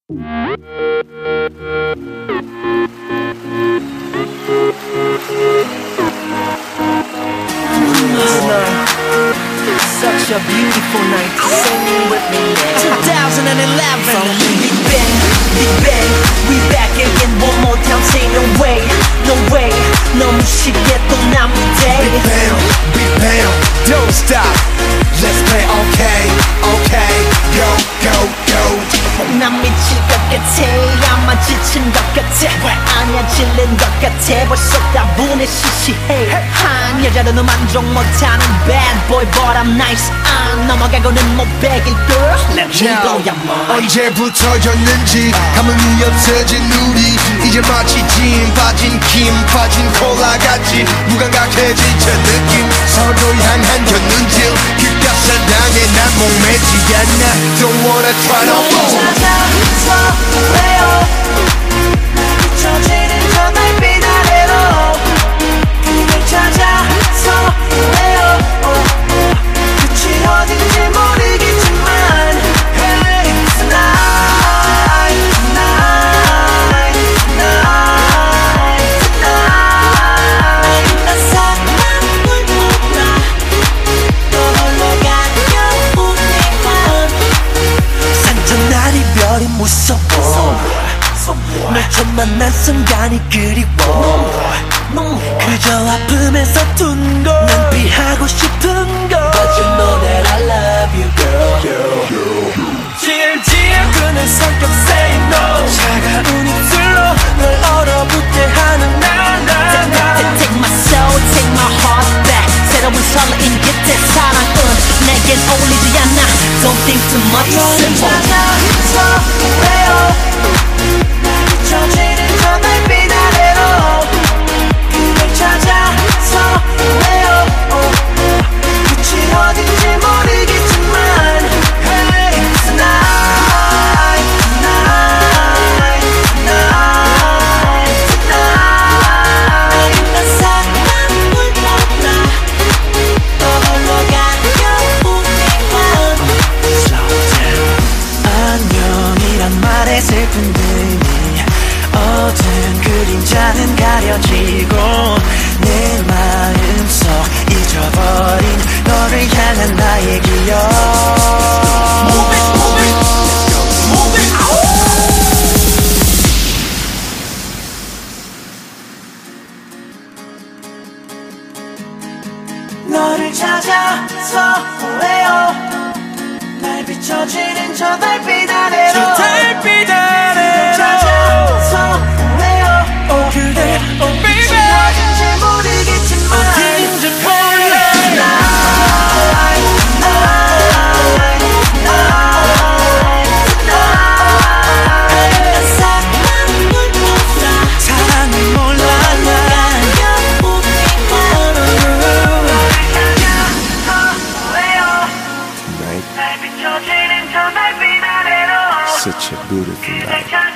Such a beautiful night. Sing with me now. 2011. Big Bang, Big Bang. We back again one more time. Say no way, no way. 너무 쉽게 또 남은 day. Big Bang, Big Bang. Don't stop. Let's play okay, okay. Go, go, go. 난 미칠 것 같아. 아마 지친 것 같아. 왜 아냐 질린 것 같아. 벌써 다분해 시시해. 한 여자로는 만족 못하는 bad boy but I'm nice. 안 넘어가고는 못 베길 girl. Let me blow your mind. 언제부터였는지 감흥이 없어진 우리 이제 마치 진 빠진 김 빠진 콜라 같이 무감각해진 저 느낌 서로 향한 견눈질 그깟 사랑에 난 목매지 않아 Don't wanna try no more 찾아서 왜요 비춰지는 저 달빛 아래로 그댈 찾아서 왜요 끝이 어딘지 모르겠지만 Hey tonight tonight tonight tonight 난 사랑을 몰라 또 홀로 가면 우리만 산전 날 이별이 무서워 널 처음 만난 순간이 그리워 그저 아픔에서 둔걸난 피하고 싶은 걸 But you know that I love you girl 질질 끄는 성격 say no 차가운 입술로 널 얼어붙게 하는 날 Take my soul, take my heart back 새로운 설레임 깃의 사랑은 내겐 어울리지 않아 Don't think too much 너를 찾아서 왜요 비춰지는 저 달빛 아래로 그댈 찾아서 왜요 끝이 어딘지 모르겠지만 Hey tonight tonight tonight tonight 난 사랑을 몰라 또 홀로 가면 우리만 Slow down 안녕이란 말에 슬픈 의미 어두운 그림자는 가려지고 내 마음속 잊어버린 너를 향한 나의 기억 Move it, move it, move it, 너를 찾아서 왜요 날 비춰지는 저 달빛 아래로 저 달빛 아래로 찾아서 왜요 그대 어딘지 모르겠지만 어딘지 몰라 Tonight tonight tonight 난 사랑을 몰라 사랑을 몰라 난 Such a beautiful night